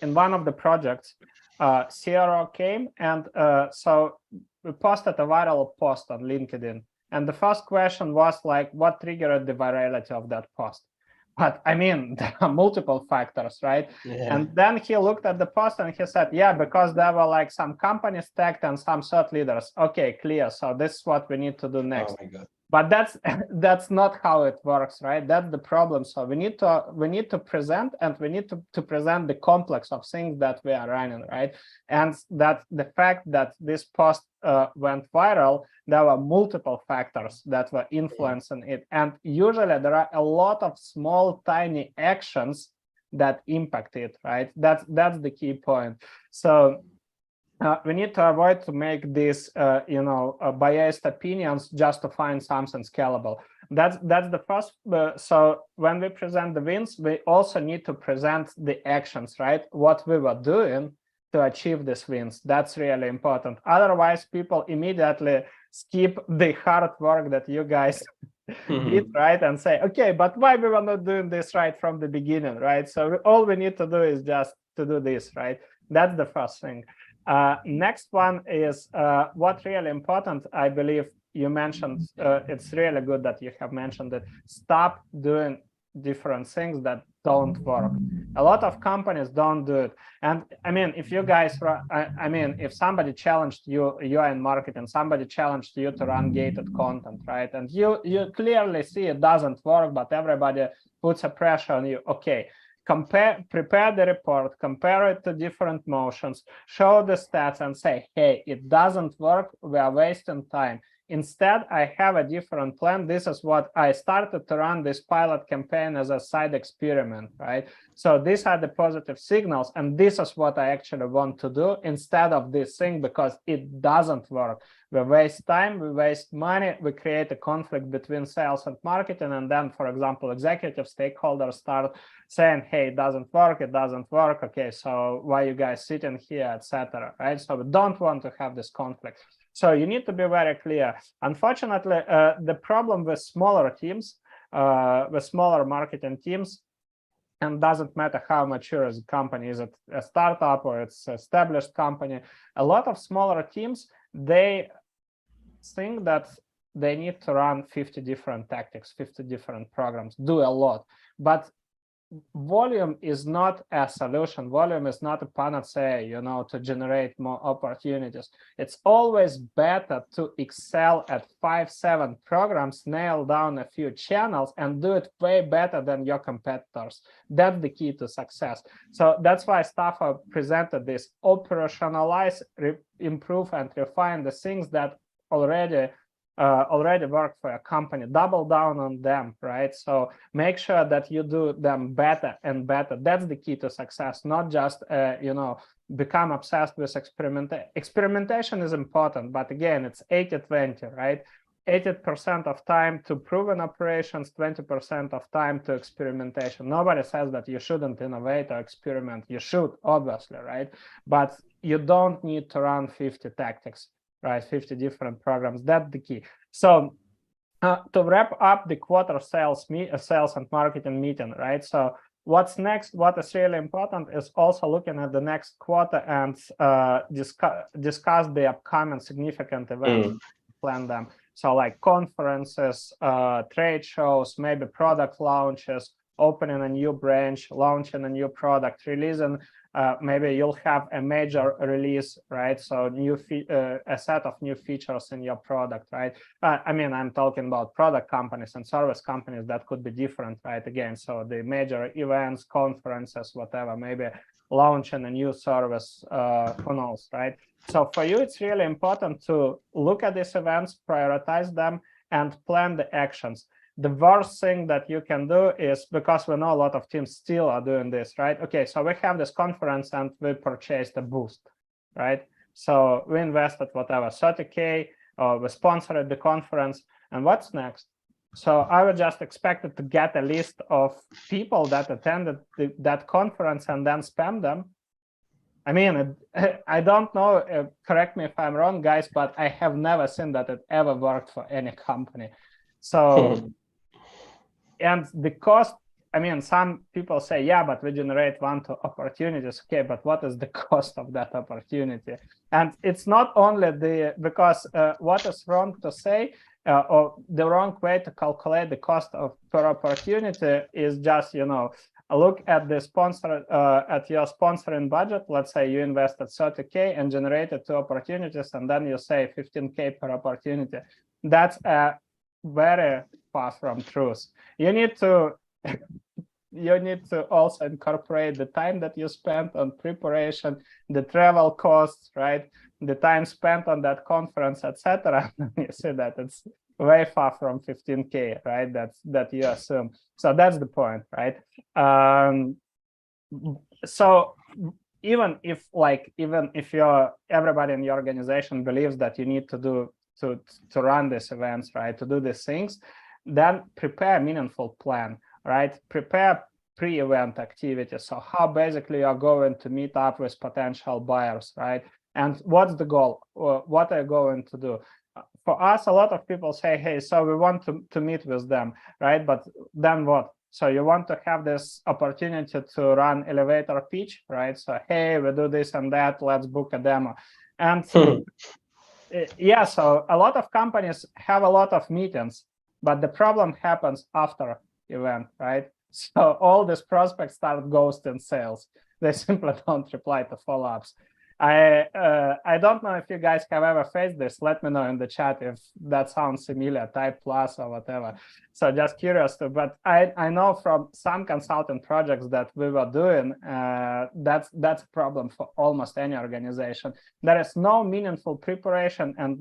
Speaker 1: In one of the projects, CRO came, and so we posted a viral post on LinkedIn. And the first question was like, what triggered the virality of that post? But I mean, there are multiple factors, right? Yeah. And then he looked at the post and he said, yeah, because there were like some companies tagged and some thought leaders. Okay, clear. So this is what we need to do next. Oh my God. But that's not how it works, right? That's the problem. So we need to present, and we need to present the complex of things that we are running, right? And that the fact that this post went viral, there were multiple factors that were influencing it. And usually there are a lot of small, tiny actions that impact it, right? That's the key point. So we need to avoid to make these, biased opinions just to find something scalable. That's the first. So when we present the wins, we also need to present the actions, right? What we were doing to achieve these wins. That's really important. Otherwise, people immediately skip the hard work that you guys did, right? And say, okay, but why we were not doing this right from the beginning, right? So all we need to do is just to do this, right? That's the first thing. Next one is what really important, I believe you mentioned, it's really good that you have mentioned it. Stop doing different things that don't work. A lot of companies don't do it. And I mean, if you guys, if somebody challenged you are in marketing, somebody challenged you to run gated content, right? And you clearly see it doesn't work, but everybody puts a pressure on you. Okay. Prepare the report, compare it to different motions, show the stats and say, hey, it doesn't work, we are wasting time. Instead, I have a different plan. This is what I started to run this pilot campaign as a side experiment, right? So these are the positive signals, and this is what I actually want to do instead of this thing, because it doesn't work. We waste time, we waste money, we create a conflict between sales and marketing, and then, for example, executive stakeholders start saying, hey, it doesn't work, okay, so why you guys sitting here, etc., right? So we don't want to have this conflict. So you need to be very clear. Unfortunately, the problem with smaller teams, with smaller marketing teams, and doesn't matter how mature is a company, is it a startup or it's an established company, a lot of smaller teams, they think that they need to run 50 different tactics, 50 different programs, do a lot. But volume is not a solution. Volume is not a panacea, you know, to generate more opportunities. It's always better to excel at 5-7 programs, nail down a few channels, and do it way better than your competitors. That's the key to success. So that's why Stafford presented this: operationalize, improve, and refine the things that already work for a company. Double down on them, right? So make sure that you do them better and better. That's the key to success, not just you know, become obsessed with experimentation. Experimentation is important, but again, it's 80-20, right? 80% of time to proven operations, 20% of time to experimentation. Nobody says that you shouldn't innovate or experiment. You should, obviously, right? But you don't need to run 50 tactics, right? 50 different programs. That's the key. So to wrap up the quarter sales and marketing meeting, right? So what's next? What is really important is also looking at the next quarter and discuss the upcoming significant events, plan them. So like conferences, trade shows, maybe product launches, opening a new branch, launching a new product, releasing. Maybe you'll have a major release, right? So a set of new features in your product, right? I mean, I'm talking about product companies and service companies. That could be different, right? Again, so the major events, conferences, whatever, maybe launching a new service, who knows, right? So for you, it's really important to look at these events, prioritize them, and plan the actions. The worst thing that you can do is, because we know a lot of teams still are doing this, right? Okay, so we have this conference and we purchased a boost, right? So we invested whatever, 30K, or we sponsored the conference, and what's next? So I would just expect it to get a list of people that attended that conference and then spam them. I mean, I don't know, correct me if I'm wrong, guys, but I have never seen that it ever worked for any company. So, and the cost, I mean, some people say, yeah, but we generate 1-2 opportunities. Okay, but what is the cost of that opportunity? And it's not only because what is wrong to say, or the wrong way to calculate the cost of per opportunity is just, you know, look at the sponsor, at your sponsoring budget. Let's say you invested 30K and generated 2 opportunities, and then you say 15K per opportunity. That's very far from truth. You need to also incorporate the time that you spent on preparation, the travel costs, right? The time spent on that conference, etc. You see that it's way far from 15K, right? That you assume. So that's the point, right? So even if everybody in your organization believes that you need to run these events, right, to do these things, then prepare a meaningful plan, right? Prepare pre-event activities. So how basically you're going to meet up with potential buyers, right? And what's the goal? What are you going to do? For us, a lot of people say, hey, so we want to meet with them, right? But then what? So you want to have this opportunity to run elevator pitch, right? So, hey, we do this and that, let's book a demo. And yeah, so a lot of companies have a lot of meetings, but the problem happens after event, right? So all these prospects start ghosting sales. They simply don't reply to follow-ups. I don't know if you guys have ever faced this. Let me know in the chat if that sounds familiar, type plus or whatever. So just curious to, but I know from some consulting projects that we were doing, that's a problem for almost any organization. There is no meaningful preparation and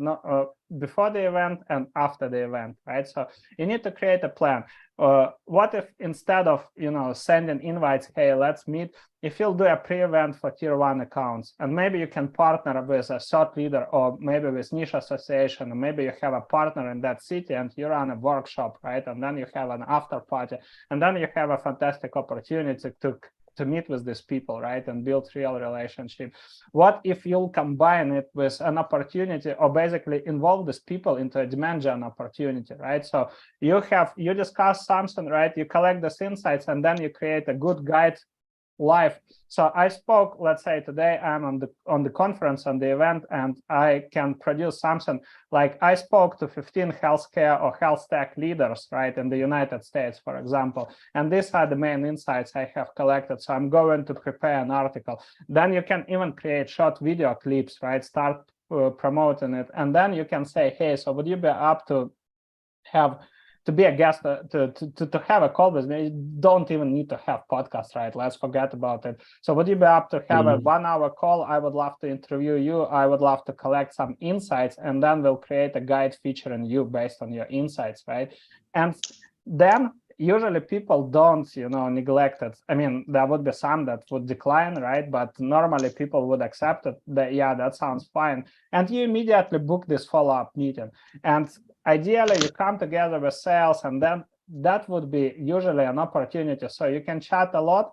Speaker 1: before the event and after the event, right? So you need to create a plan. What if instead of, sending invites, hey, let's meet, if you'll do a pre-event for tier 1 accounts, and maybe you can partner with a thought leader, or maybe with niche association, or maybe you have a partner in that city and you run a workshop, right? And then you have an after party, and then you have a fantastic opportunity to meet with these people, right, and build real relationship. What if you'll combine it with an opportunity, or basically involve these people into a demand gen opportunity, right? So you discuss something, right? You collect these insights, and then you create a good guide live. So I spoke, let's say today I'm on the conference, on the event, and I can produce something like I spoke to 15 healthcare or health tech leaders, right, in the United States, for example, and these are the main insights I have collected. So I'm going to prepare an article. Then you can even create short video clips, right, start promoting it, and then you can say, hey, so would you be up to be a guest, to have a call with me? You don't even need to have podcast, right? Let's forget about it. So would you be up to have a 1-hour call? I would love to interview you. I would love to collect some insights, and then we'll create a guide featuring you based on your insights, right? And then usually people don't, neglect it. I mean, there would be some that would decline, right? But normally people would accept it. Yeah, that sounds fine. And you immediately book this follow-up meeting. And ideally, you come together with sales, and then that would be usually an opportunity. So you can chat a lot,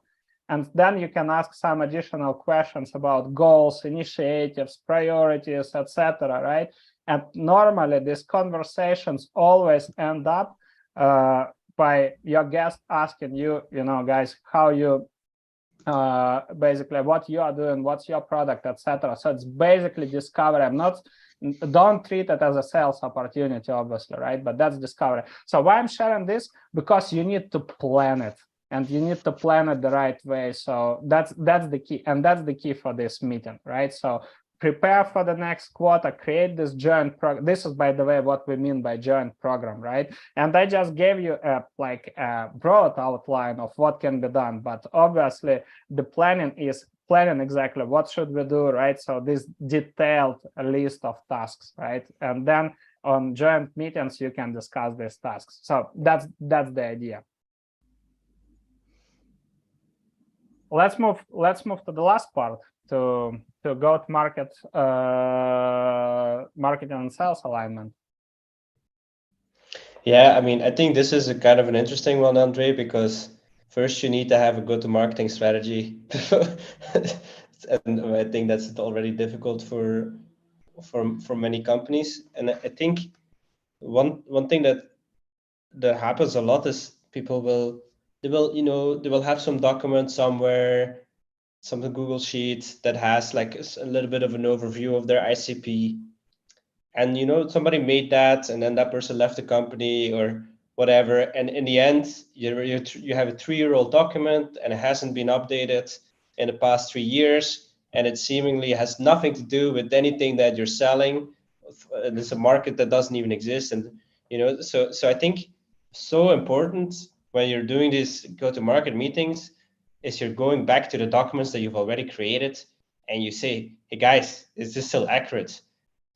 Speaker 1: and then you can ask some additional questions about goals, initiatives, priorities, etc., right? And normally these conversations always end up by your guest asking you, guys, how you basically what you are doing, what's your product, etc. So it's basically discovery. Don't treat it as a sales opportunity, obviously, right? But that's discovery. So why I'm sharing this? Because you need to plan it, and you need to plan it the right way. So that's the key, and that's the key for this meeting, right? So prepare for the next quarter, create this joint program. This is, by the way, what we mean by joint program, right? And I just gave you a broad outline of what can be done, but obviously the planning is planning exactly what should we do, right? So this detailed list of tasks, right? And then on joint meetings, you can discuss these tasks. So that's the idea. Let's move to the last part, to go-to-market, marketing and sales alignment.
Speaker 2: Yeah, I mean, I think this is a kind of an interesting one, Andre, because first you need to have a go-to-marketing strategy. And I think that's already difficult for many companies. And I think one thing that happens a lot is people will have some document somewhere, some Google Sheet that has like a little bit of an overview of their ICP. And somebody made that, and then that person left the company or whatever. And in the end, you have a 3-year-old document, and it hasn't been updated in the past 3 years, and it seemingly has nothing to do with anything that you're selling. And it's a market that doesn't even exist. And so I think so important when you're doing these go-to-market meetings is you're going back to the documents that you've already created, and you say, hey guys, is this still accurate?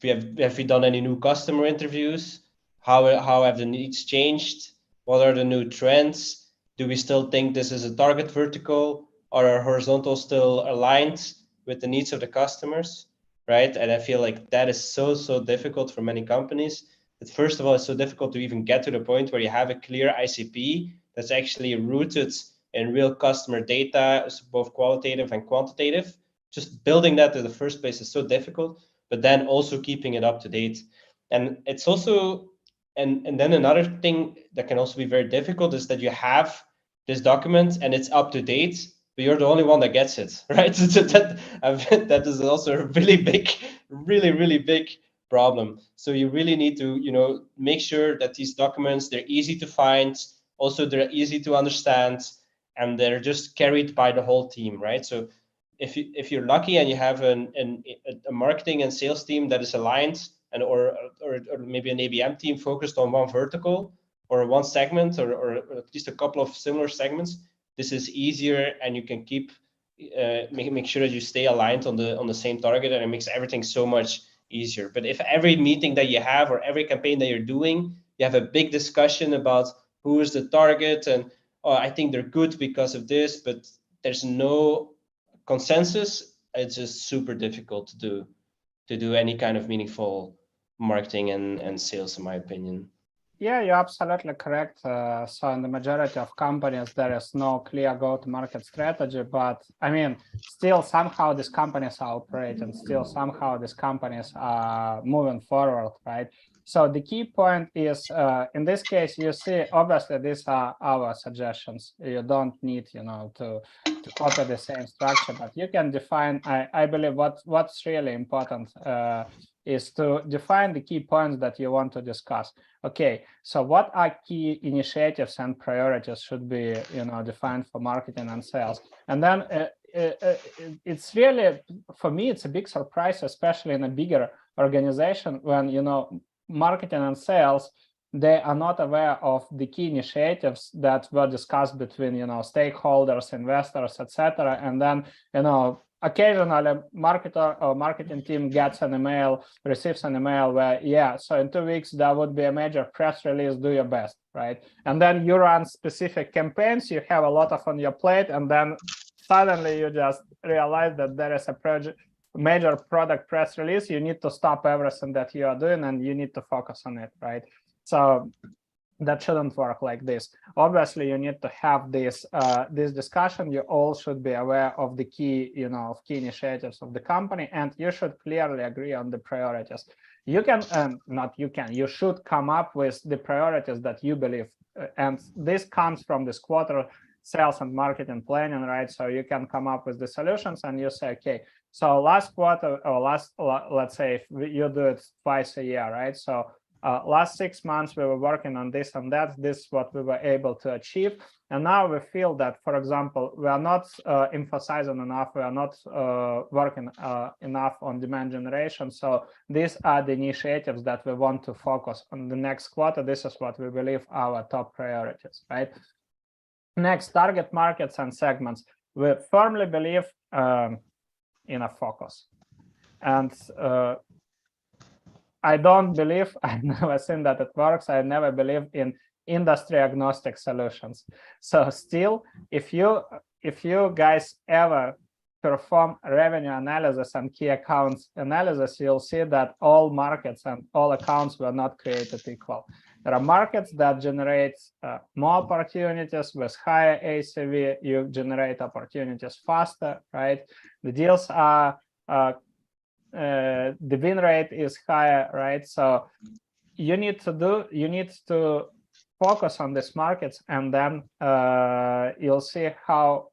Speaker 2: Have we done any new customer interviews? How have the needs changed? What are the new trends? Do we still think this is a target vertical? Are our horizontals still aligned with the needs of the customers? Right? And I feel like that is so difficult for many companies. That first of all, it's so difficult to even get to the point where you have a clear ICP that's actually rooted in real customer data, both qualitative and quantitative. Just building that in the first place is so difficult, but then also keeping it up to date. And it's also, and then another thing that can also be very difficult is that you have this document and it's up to date, but you're the only one that gets it, right? So that is also a really big problem. So you really need to, make sure that these documents, they're easy to find, also they're easy to understand, and they're just carried by the whole team, right? So if you're lucky and you have a marketing and sales team that is aligned, and or maybe an ABM team focused on one vertical or one segment, or at least a couple of similar segments, this is easier, and you can keep make sure that you stay aligned on the same target, and it makes everything so much easier. But if every meeting that you have or every campaign that you're doing, you have a big discussion about who is the target and, oh, I think they're good because of this, but there's no consensus, it's just super difficult to do any kind of meaningful marketing and sales, in my opinion.
Speaker 1: Yeah, you're absolutely correct. So in the majority of companies, there is no clear go-to-market strategy, but I mean, still somehow these companies are operating, still somehow these companies are moving forward, right? So the key point is, in this case, you see, obviously, these are our suggestions. You don't need, to copy the same structure, but you can define, I believe what's really important is to define the key points that you want to discuss. Okay, so what are key initiatives and priorities should be, defined for marketing and sales? And then it's really, for me, it's a big surprise, especially in a bigger organization, when, marketing and sales, they are not aware of the key initiatives that were discussed between, stakeholders, investors, etc. And then, occasionally marketer or marketing team gets an email, receives an email where, yeah, so in 2 weeks, there would be a major press release, do your best, right? And then you run specific campaigns, you have a lot on your plate, and then suddenly you just realize that there is a major product press release, you need to stop everything that you are doing and you need to focus on it, right? So that shouldn't work like this. Obviously, you need to have this discussion. You all should be aware of the key, key initiatives of the company, and you should clearly agree on the priorities. You can, you should come up with the priorities that you believe, and this comes from this quarter sales and marketing planning, right? So you can come up with the solutions and you say, okay, so last quarter or let's say if you do it twice a year, right? So last 6 months, we were working on this and that. This is what we were able to achieve. And now we feel that, for example, we are not emphasizing enough. We are not working enough on demand generation. So these are the initiatives that we want to focus on the next quarter. This is what we believe our top priorities, right? Next, target markets and segments. We firmly believe in a focus. And I don't believe, I've never seen that it works. I never believe in industry agnostic solutions. So still, if you guys ever perform revenue analysis and key accounts analysis, you'll see that all markets and all accounts were not created equal. There are markets that generate more opportunities with higher ACV. You generate opportunities faster, right? The deals are the win rate is higher, right? So you need to focus on these markets, and then you'll see how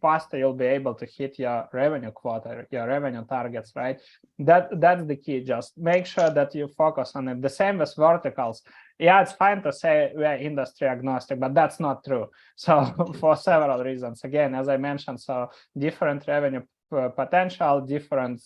Speaker 1: faster you'll be able to hit your revenue quota, your revenue targets, right? That's the key. Just make sure that you focus on it. The same with verticals. Yeah, it's fine to say we're industry agnostic, but that's not true. So for several reasons, again, as I mentioned, so different revenue potential, different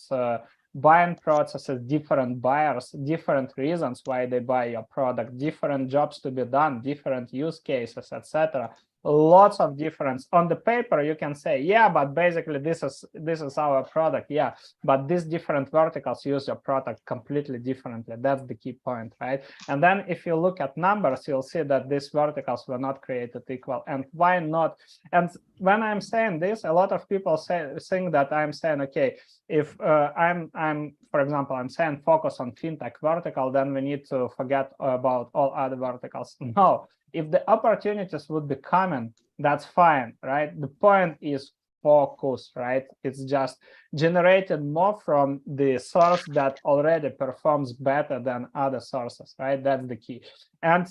Speaker 1: buying processes, different buyers, different reasons why they buy your product, different jobs to be done, different use cases, etc. Lots of difference. On the paper, you can say, yeah, but basically this is our product. Yeah, but these different verticals use your product completely differently. That's the key point, right? And then if you look at numbers, you'll see that these verticals were not created equal. And why not? And when I'm saying this, a lot of people think that I'm saying, okay, if I'm for example, I'm saying focus on fintech vertical, then we need to forget about all other verticals. No. If the opportunities would be common, that's fine, right? The point is focus, right? It's just generated more from the source that already performs better than other sources, right? That's the key. And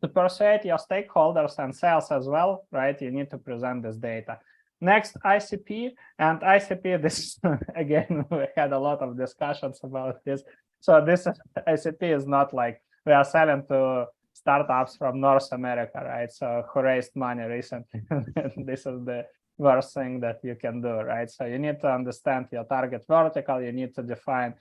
Speaker 1: to persuade your stakeholders and sales as well, right? You need to present this data. Next, ICP. And ICP, this again, we had a lot of discussions about this. So this ICP is not like we are selling to startups from North America, right? So who raised money recently. This is the worst thing that you can do, right? So you need to understand your target vertical. You need to define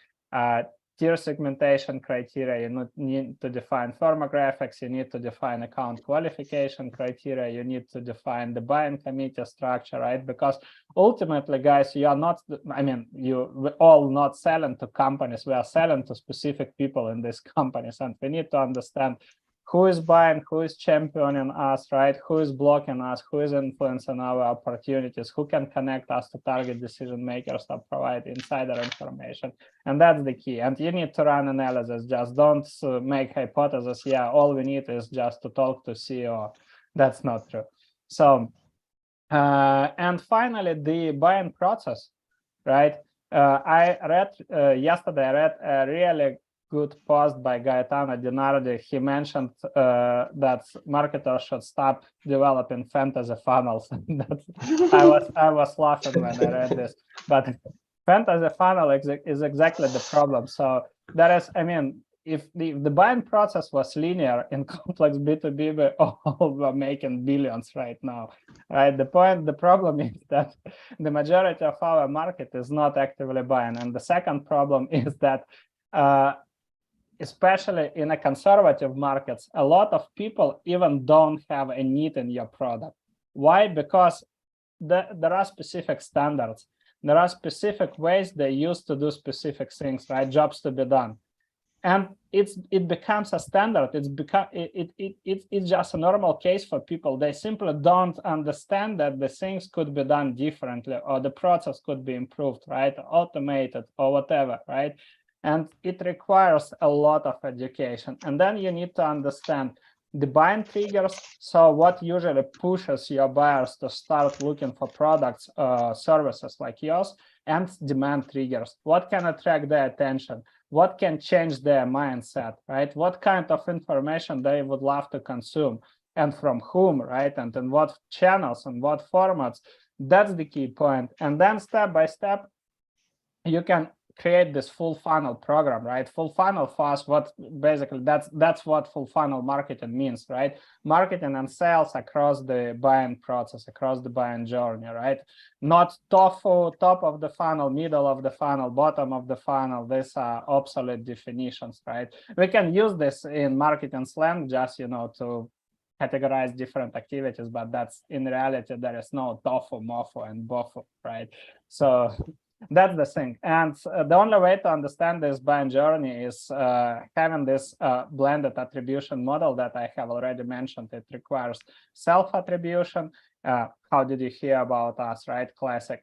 Speaker 1: tier segmentation criteria, you need to define firmographics, you need to define account qualification criteria, you need to define the buying committee structure, right? Because ultimately, guys, you are not, I mean, we're all not selling to companies, we are selling to specific people in these companies, and we need to understand who is buying, who is championing us, right? Who is blocking us, who is influencing our opportunities, who can connect us to target decision makers or provide insider information. And that's the key. And you need to run analysis. Just don't make hypotheses. Yeah, all we need is just to talk to CEO. That's not true. So, and finally, the buying process, right? I read yesterday, I read a really good post by Gaetano Dinardi. He mentioned that marketers should stop developing fantasy funnels. I was laughing when I read this, but fantasy funnel is exactly the problem. So there is, I mean, if the buying process was linear in complex B2B, we all were making billions right now, right? The problem is that the majority of our market is not actively buying. And the second problem is that especially in a conservative markets, a lot of people even don't have a need in your product. Why? Because there are specific standards. There are specific ways they use to do specific things, right? Jobs to be done. And it becomes a standard. It's just a normal case for people. They simply don't understand that the things could be done differently, or the process could be improved, right? Automated or whatever, right? And it requires a lot of education. And then you need to understand the buying triggers. So what usually pushes your buyers to start looking for products, services like yours, and demand triggers. What can attract their attention? What can change their mindset, right? What kind of information they would love to consume, and from whom, right? And in what channels and what formats? That's the key point. And then step by step, you can create this full funnel program, right? Full funnel for us, what basically that's what full funnel marketing means, right? Marketing and sales across the buying process, across the buying journey, right? Not tofu, top of the funnel, middle of the funnel, bottom of the funnel. These are obsolete definitions, right? We can use this in marketing slang, just, you know, to categorize different activities, but that's in reality, there is no tofu, mofu, and bofu, right? So that's the thing. And the only way to understand this buying journey is having this blended attribution model that I have already mentioned. It requires self-attribution. How did you hear about us, right? Classic.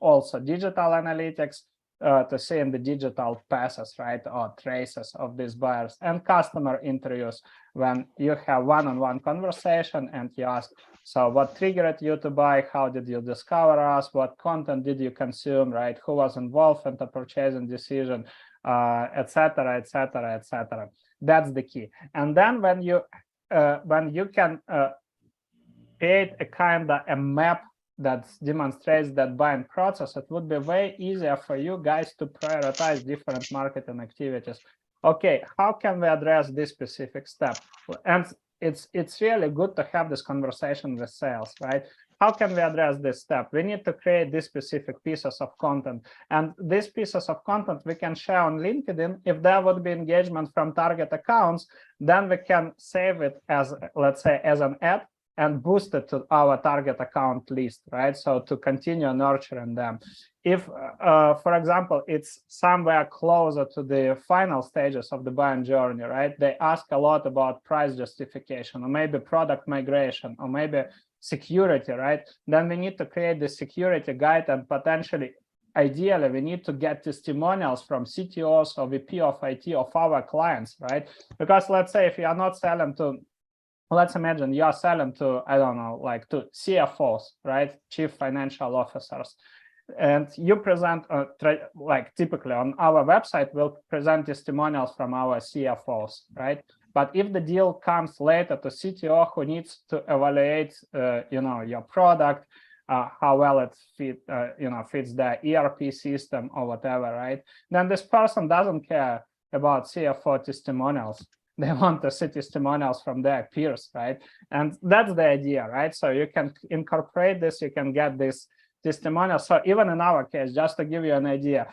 Speaker 1: Also digital analytics to see in the digital passes, right, or traces of these buyers, and customer interviews when you have one-on-one conversation and you ask, so what triggered you to buy? How did you discover us? What content did you consume, right? Who was involved in the purchasing decision, etc., etc., etc. That's the key. And then when you can create a kind of a map that demonstrates that buying process, it would be way easier for you guys to prioritize different marketing activities. Okay, how can we address this specific step? And it's really good to have this conversation with sales, right? How can we address this step? We need to create these specific pieces of content. And these pieces of content we can share on LinkedIn. If there would be engagement from target accounts, then we can save it as, let's say, as an ad and boost it to our target account list, right? So to continue nurturing them. If, for example, it's somewhere closer to the final stages of the buying journey, right? They ask a lot about price justification, or maybe product migration, or maybe security, right? Then we need to create the security guide, and potentially, ideally, we need to get testimonials from CTOs or VP of IT of our clients, right? Because let's say if you are not selling to, let's imagine you are selling to, I don't know, like to CFOs, right? Chief financial officers. And you present, like typically on our website, we'll present testimonials from our CFOs, right? But if the deal comes later to CTO who needs to evaluate, you know, your product, how well it fits the ERP system or whatever, right? Then this person doesn't care about CFO testimonials. They want to see testimonials from their peers, right? And that's the idea, right? So you can incorporate this, you can get this testimonial. So even in our case, just to give you an idea,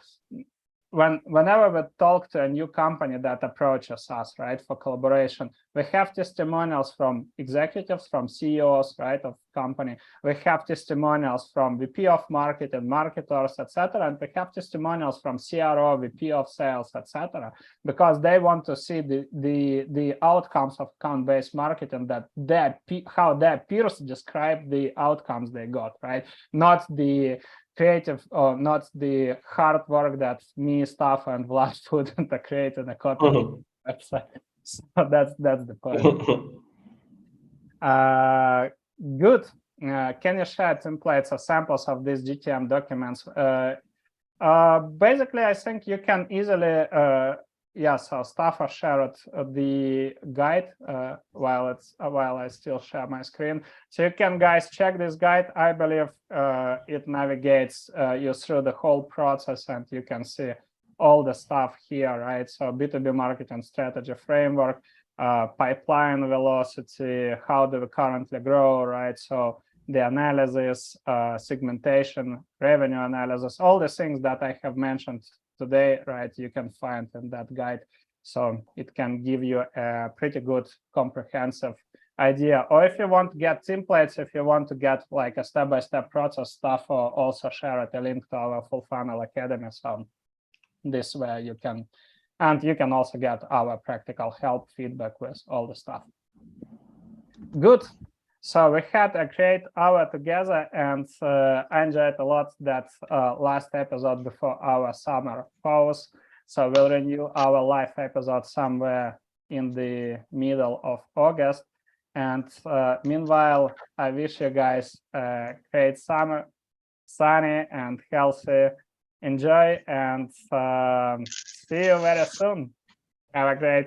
Speaker 1: whenever we talk to a new company that approaches us, right, for collaboration, we have testimonials from executives, from CEOs, right, of company. We have testimonials from VP of marketing, marketers, etc., and we have testimonials from CRO, VP of sales, etc., because they want to see the outcomes of account-based marketing, that how their peers describe the outcomes they got, right? Not the creative, or not the hard work that me, Staff, and Vlad put into creating a copy website. So that's the point. Good. Can you share templates or samples of these GTM documents? Basically, I think you can easily, so Staff shared the guide while I still share my screen. So you can, guys, check this guide. I believe it navigates you through the whole process, and you can see all the stuff here, right? So B2B marketing strategy framework, pipeline velocity, how do we currently grow, right? So the analysis, segmentation, revenue analysis, all the things that I have mentioned today, right, you can find in that guide. So it can give you a pretty good comprehensive idea. Or if you want to get templates, if you want to get like a step-by-step process stuff, or also share a link to our Full Funnel Academy. So this way you can, and you can also get our practical help, feedback with all the stuff. Good. So we had a great hour together, and I enjoyed a lot that last episode before our summer pause. So we'll renew our live episode somewhere in the middle of August. And meanwhile, I wish you guys a great summer, sunny and healthy. Enjoy, and see you very soon. Have a great